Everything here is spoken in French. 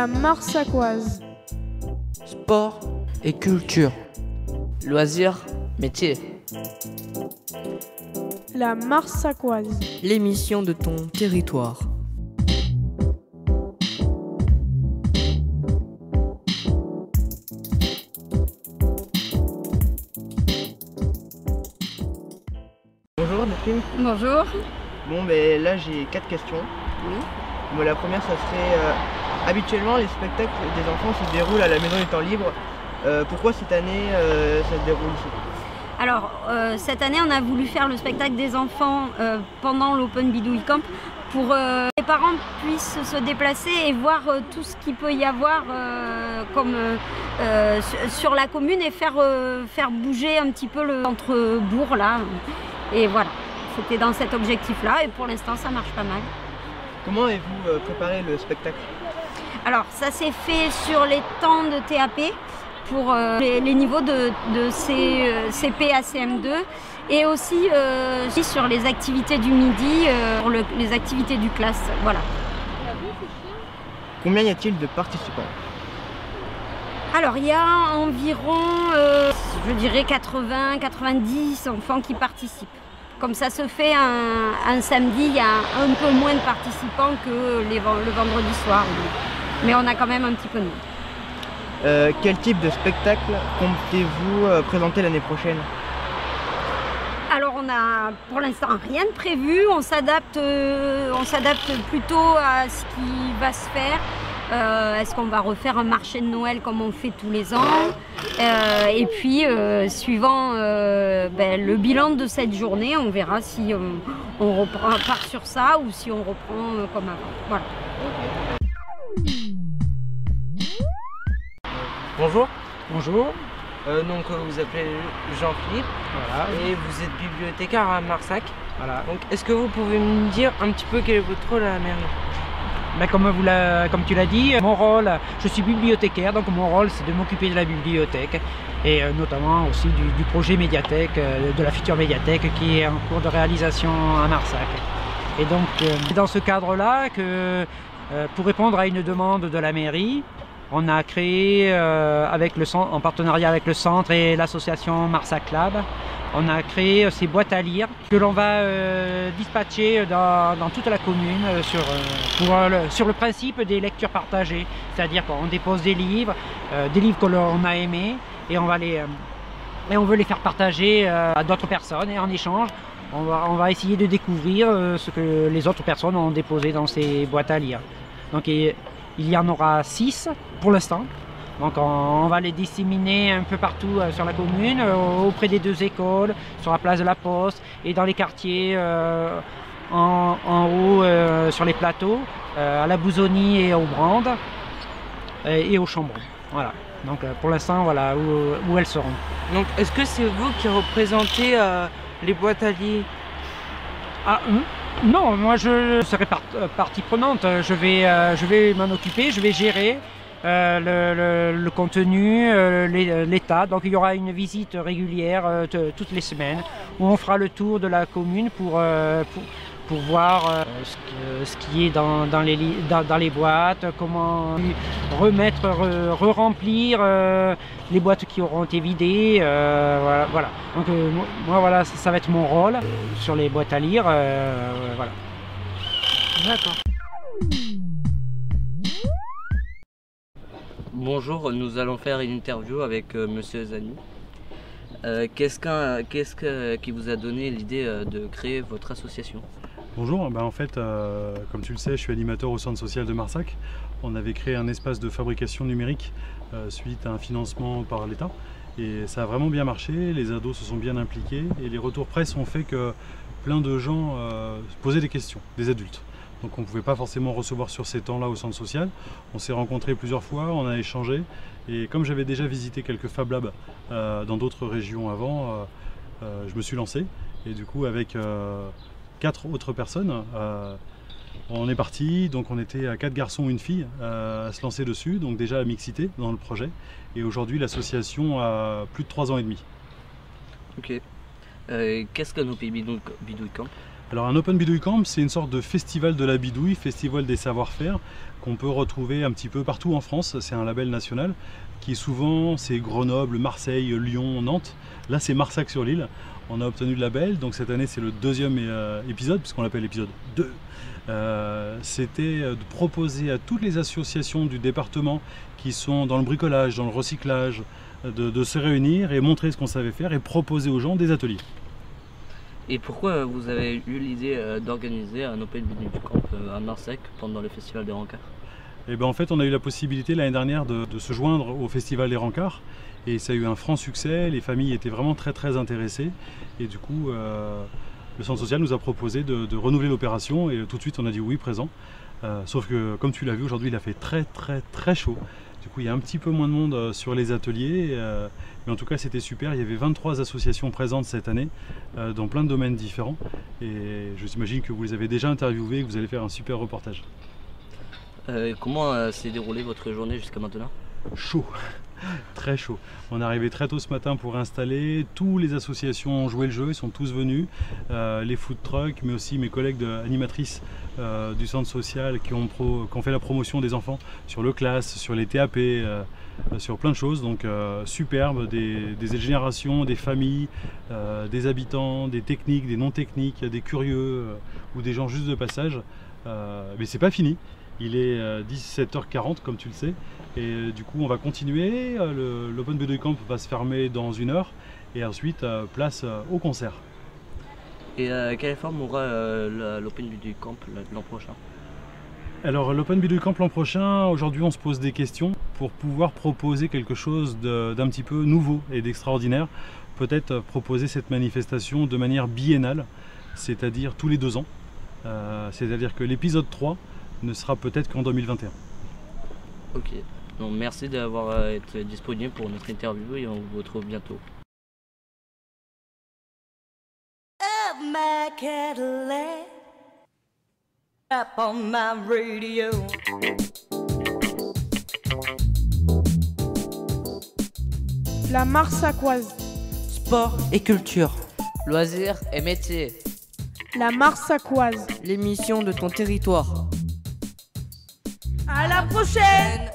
La Marsacoise. Sport et culture. Loisirs, métiers. La Marsacoise. L'émission de ton territoire. Bonjour Delphine. Bonjour. Bon, ben là j'ai 4 questions. Oui. Bon, la première, ça serait habituellement les spectacles des enfants se déroulent à la Maison du Temps Libre. Pourquoi cette année ça se déroule ici? Alors, cette année, on a voulu faire le spectacle des enfants pendant l'Open Bidouille Camp pour que les parents puissent se déplacer et voir tout ce qu'il peut y avoir sur la commune et faire bouger un petit peu le centre-bourg là. Et voilà, c'était dans cet objectif-là et pour l'instant, ça marche pas mal. Comment avez-vous préparé le spectacle? Alors, ça s'est fait sur les temps de TAP pour les niveaux de CP à CM2 et aussi sur les activités du midi, pour les activités du classe. Voilà. Combien y a-t-il de participants? Alors, il y a environ, je dirais 80-90 enfants qui participent. Comme ça se fait un samedi, il y a un peu moins de participants que le vendredi soir. Mais on a quand même un petit peu de monde. Quel type de spectacle comptez-vous présenter l'année prochaine? Alors on a pour l'instant rien de prévu, on s'adapte plutôt à ce qui va se faire. Est-ce qu'on va refaire un marché de Noël comme on fait tous les ans? Et puis suivant le bilan de cette journée, on verra si on part sur ça ou si on reprend comme avant. Voilà. Bonjour. Bonjour. Donc vous appelez Jean-Philippe, Voilà. et vous êtes bibliothécaire à Marsac. Voilà. Donc est-ce que vous pouvez me dire un petit peu quel est votre rôle à la mairie? Ben, comme tu l'as dit, mon rôle, je suis bibliothécaire, donc mon rôle c'est de m'occuper de la bibliothèque et notamment aussi du projet médiathèque, de la future médiathèque qui est en cours de réalisation à Marsac. Et donc c'est dans ce cadre-là que pour répondre à une demande de la mairie, on a créé en partenariat avec le centre et l'association Marsac Lab, on a créé ces boîtes à lire que l'on va dispatcher dans toute la commune sur le principe des lectures partagées. C'est-à-dire qu'on dépose des livres que l'on a aimés et on veut les faire partager à d'autres personnes et en échange, on va essayer de découvrir ce que les autres personnes ont déposé dans ces boîtes à lire. Donc il y en aura 6 pour l'instant. Donc on va les disséminer un peu partout sur la commune, auprès des 2 écoles, sur la place de la Poste et dans les quartiers en haut sur les plateaux, à la Bouzonnie et au Brande et au Chambon. Voilà. Donc pour l'instant, voilà où elles seront. Donc est-ce que c'est vous qui représentez les boîtes à lire? Non, moi je serai partie prenante. Je vais m'en occuper, je vais gérer le contenu, l'état. Donc il y aura une visite régulière toutes les semaines où on fera le tour de la commune pour voir ce qui est dans les boîtes, comment re-remplir les boîtes qui auront été vidées. Voilà. Donc moi voilà, ça va être mon rôle sur les boîtes à lire. Voilà. D'accord. Bonjour, nous allons faire une interview avec Monsieur Zani. Qu'est-ce qui vous a donné l'idée de créer votre association? Bonjour, en fait, comme tu le sais, je suis animateur au centre social de Marsac. On avait créé un espace de fabrication numérique suite à un financement par l'État. Et ça a vraiment bien marché, les ados se sont bien impliqués et les retours presse ont fait que plein de gens posaient des questions, des adultes. Donc on ne pouvait pas forcément recevoir sur ces temps-là au centre social. On s'est rencontrés plusieurs fois, on a échangé. Et comme j'avais déjà visité quelques Fab Labs dans d'autres régions avant, je me suis lancé. Et du coup, avec 4 autres personnes, on est parti. Donc on était à 4 garçons, une fille à se lancer dessus. Donc déjà à mixité dans le projet. Et aujourd'hui, l'association a plus de 3 ans et demi. Ok. Qu'est-ce que nos pays Bidouille Camp? Alors un Open Bidouille Camp, c'est une sorte de festival de la bidouille, festival des savoir-faire qu'on peut retrouver un petit peu partout en France. C'est un label national qui souvent c'est Grenoble, Marseille, Lyon, Nantes. Là c'est Marsac-sur-l'Île. On a obtenu le label, donc cette année c'est le deuxième épisode, puisqu'on l'appelle l'épisode 2. C'était de proposer à toutes les associations du département qui sont dans le bricolage, dans le recyclage, de se réunir et montrer ce qu'on savait faire et proposer aux gens des ateliers. Et pourquoi vous avez eu l'idée d'organiser un Open Bidouille Camp à Marsac pendant le Festival des Rencarts? Et ben en fait on a eu la possibilité l'année dernière de se joindre au Festival des Rencarts et ça a eu un franc succès, les familles étaient vraiment très intéressées et du coup le centre social nous a proposé de renouveler l'opération et tout de suite on a dit oui présent. Sauf que comme tu l'as vu aujourd'hui il a fait très chaud. Du coup il y a un petit peu moins de monde sur les ateliers, mais en tout cas c'était super. Il y avait 23 associations présentes cette année dans plein de domaines différents et je m'imagine que vous les avez déjà interviewées et que vous allez faire un super reportage. Comment s'est déroulée votre journée jusqu'à maintenant? Chaud, très chaud. On est arrivé très tôt ce matin pour installer. Toutes les associations ont joué le jeu, ils sont tous venus. Les food trucks, mais aussi mes collègues animatrices du centre social qui ont fait la promotion des enfants sur le classe, sur les TAP, sur plein de choses. Donc superbe, des générations, des familles, des habitants, des techniques, des non techniques, des curieux ou des gens juste de passage. Mais c'est pas fini. Il est 17h40 comme tu le sais et du coup on va continuer, l'Open Bidouille Camp va se fermer dans 1 heure et ensuite place au concert. Et quelle forme aura l'Open Bidouille Camp l'an prochain? Alors l'Open Bidouille Camp l'an prochain, aujourd'hui on se pose des questions pour pouvoir proposer quelque chose d'un petit peu nouveau et d'extraordinaire. Peut-être proposer cette manifestation de manière biennale, c'est-à-dire tous les 2 ans. C'est-à-dire que l'épisode 3 ne sera peut-être qu'en 2021. Ok, donc merci d'avoir été disponible pour notre interview et on vous retrouve bientôt. La Marsacoise. Sport et culture. Loisirs et métiers. La Marsacoise. L'émission de ton territoire. À la prochaine!